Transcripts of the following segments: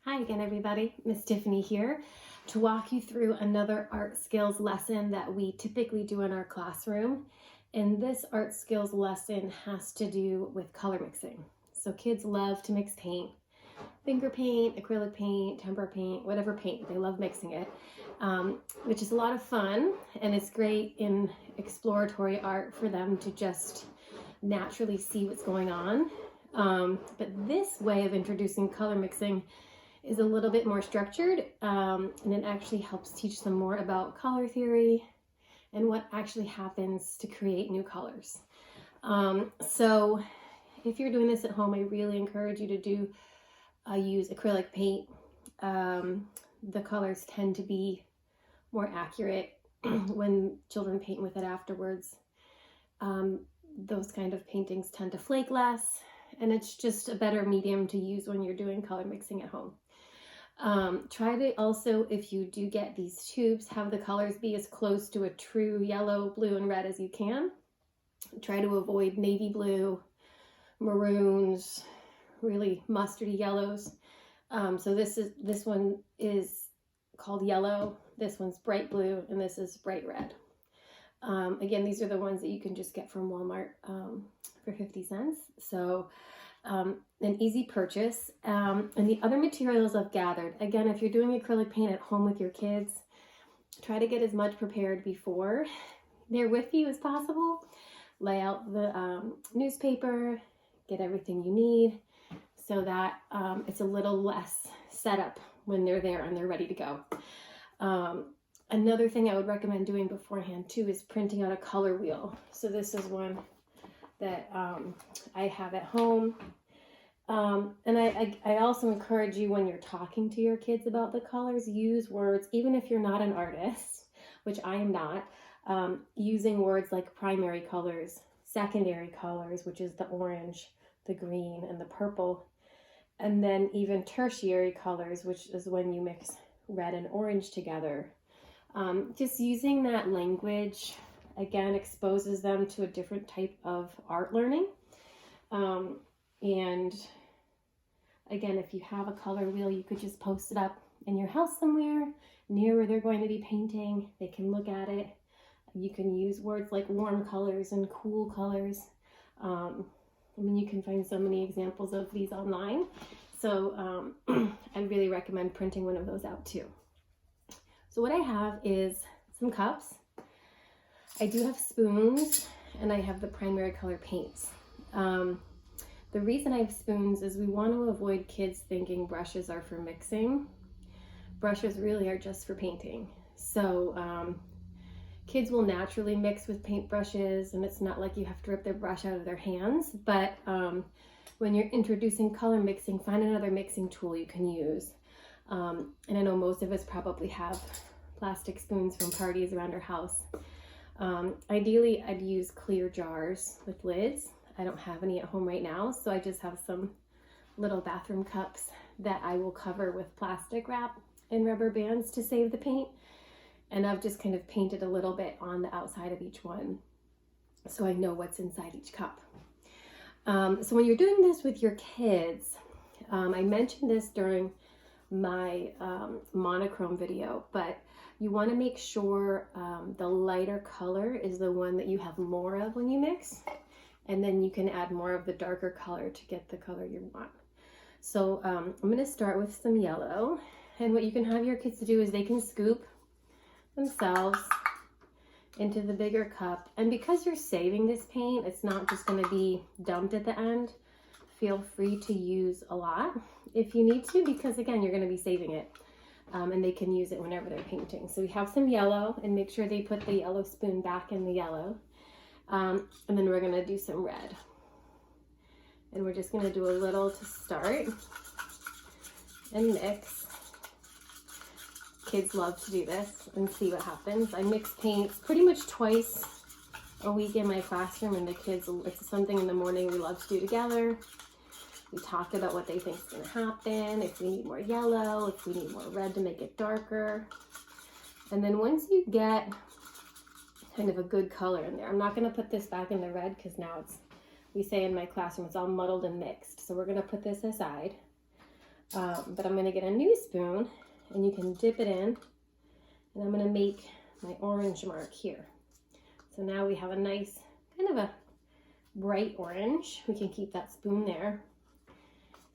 Hi again, everybody. Miss Tiffany here to walk you through another art skills lesson that we typically do in our classroom. And this art skills lesson has to do with color mixing. So kids love to mix paint, finger paint, acrylic paint, tempera paint, whatever paint. They love mixing it, which is a lot of fun. And it's great in exploratory art for them to just naturally see what's going on. But this way of introducing color mixing is a little bit more structured, and it actually helps teach them more about color theory and what actually happens to create new colors. So if you're doing this at home, I really encourage you to use acrylic paint. The colors tend to be more accurate when children paint with it afterwards. Those kind of paintings tend to flake less, and it's just a better medium to use when you're doing color mixing at home. Try to also, if you do get these tubes, have the colors be as close to a true yellow, blue, and red as you can. Try to avoid navy blue, maroons, really mustardy yellows. So this one is called yellow, this one's bright blue, and this is bright red. Again, these are the ones that you can just get from Walmart for 50 cents. So an easy purchase. And the other materials I've gathered, again, if you're doing acrylic paint at home with your kids, try to get as much prepared before they're with you as possible. Lay out the newspaper, get everything you need so that it's a little less setup when they're there and they're ready to go. Another thing I would recommend doing beforehand too is printing out a color wheel. So this is one that I have at home. And I also encourage you, when you're talking to your kids about the colors, use words, even if you're not an artist, which I am not, using words like primary colors, secondary colors, which is the orange, the green, and the purple, and then even tertiary colors, which is when you mix red and orange together. Just using that language, again, exposes them to a different type of art learning. And again, if you have a color wheel, you could just post it up in your house somewhere near where they're going to be painting. They can look at it. You can use words like warm colors and cool colors. I mean, you can find so many examples of these online. So I really recommend printing one of those out too. So what I have is some cups. I do have spoons, and I have the primary color paints. The reason I have spoons is we want to avoid kids thinking brushes are for mixing. Brushes really are just for painting. So kids will naturally mix with paint brushes, and it's not like you have to rip their brush out of their hands. But when you're introducing color mixing, find another mixing tool you can use. And I know most of us probably have plastic spoons from parties around our house. Ideally, I'd use clear jars with lids. I don't have any at home right now, so I just have some little bathroom cups that I will cover with plastic wrap and rubber bands to save the paint. And I've just kind of painted a little bit on the outside of each one so I know what's inside each cup. So when you're doing this with your kids, I mentioned this during my monochrome video, but you want to make sure the lighter color is the one that you have more of when you mix, and then you can add more of the darker color to get the color you want. So I'm going to start with some yellow, and what you can have your kids do is they can scoop themselves into the bigger cup, and because you're saving this paint, it's not just going to be dumped at the end. Feel free to use a lot if you need to, because again, you're going to be saving it, and they can use it whenever they're painting. So we have some yellow, and make sure they put the yellow spoon back in the yellow. And then we're going to do some red. And we're just going to do a little to start and mix. Kids love to do this and see what happens. I mix paints pretty much twice a week in my classroom, and the kids, it's something in the morning we love to do together. We talk about what they think is going to happen, if we need more yellow, if we need more red to make it darker. And then once you get kind of a good color in there, I'm not going to put this back in the red because now it's, we say in my classroom, it's all muddled and mixed. So we're going to put this aside. But I'm going to get a new spoon, and you can dip it in, and I'm going to make my orange mark here. So now we have a nice kind of a bright orange. We can keep that spoon there.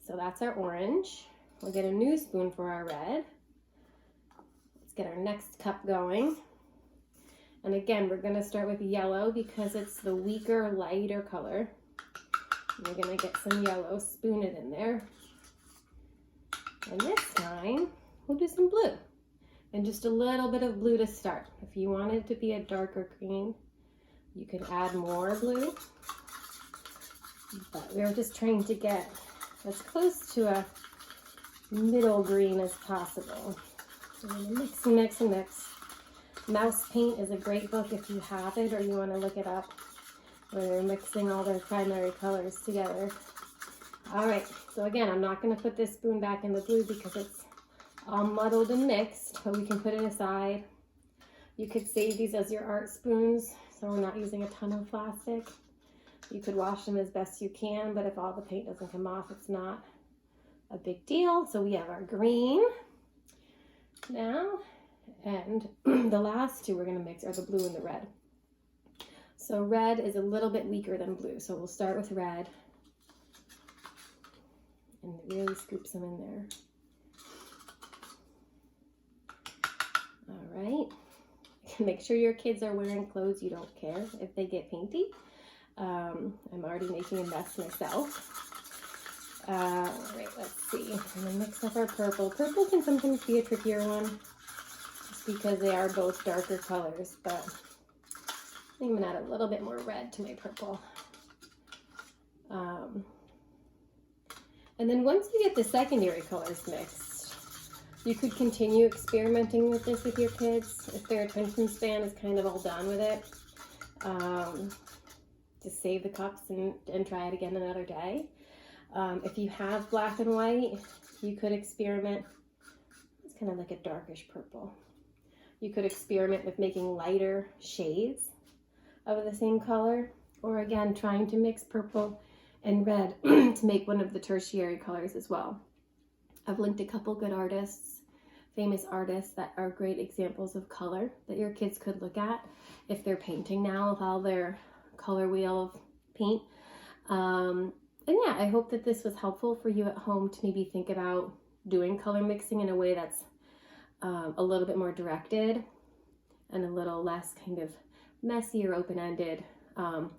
So that's our orange. We'll get a new spoon for our red. Let's get our next cup going. And again, we're going to start with yellow because it's the weaker, lighter color. And we're going to get some yellow, spoon it in there. And this time, we'll do some blue. And just a little bit of blue to start. If you want it to be a darker green, you can add more blue. But we're just trying to get as close to a middle green as possible. So I'm gonna mix and mix and mix. Mouse Paint is a great book if you have it or you want to look it up, where they're mixing all their primary colors together. All right, so again, I'm not going to put this spoon back in the blue because it's all muddled and mixed, but we can put it aside. You could save these as your art spoons, so we're not using a ton of plastic. You could wash them as best you can, but if all the paint doesn't come off, it's not a big deal. So we have our green now, and the last two we're going to mix are the blue and the red. So red is a little bit weaker than blue, so we'll start with red. And really scoop some in there. All right. Make sure your kids are wearing clothes you don't care if they get painty. I'm already making a mess myself. All right, let's see. I'm gonna mix up our purple. Purple can sometimes be a trickier one just because they are both darker colors, but I'm gonna add a little bit more red to my purple. And then once you get the secondary colors mixed, you could continue experimenting with this with your kids if their attention span is kind of all done with it. Just save the cups and try it again another day. If you have black and white, you could experiment. It's kind of like a darkish purple. You could experiment with making lighter shades of the same color, or again, trying to mix purple and red to make one of the tertiary colors as well. I've linked a couple good artists, famous artists that are great examples of color that your kids could look at if they're painting now with all their color wheel of paint. And yeah, I hope that this was helpful for you at home to maybe think about doing color mixing in a way that's a little bit more directed and a little less kind of messy or open-ended,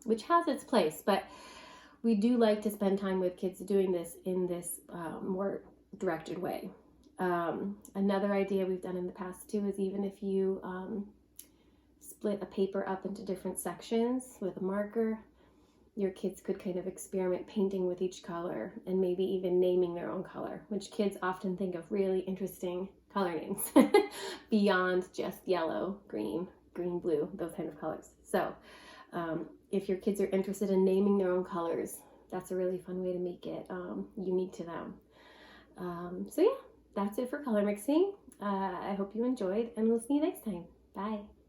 which has its place, but we do like to spend time with kids doing this in this more directed way. Another idea we've done in the past too is even if you split a paper up into different sections with a marker, your kids could kind of experiment painting with each color and maybe even naming their own color, which kids often think of really interesting color names beyond just yellow, green, blue, those kind of colors. So if your kids are interested in naming their own colors, that's a really fun way to make it unique to them. So yeah, that's it for color mixing. I hope you enjoyed, and we'll see you next time. Bye.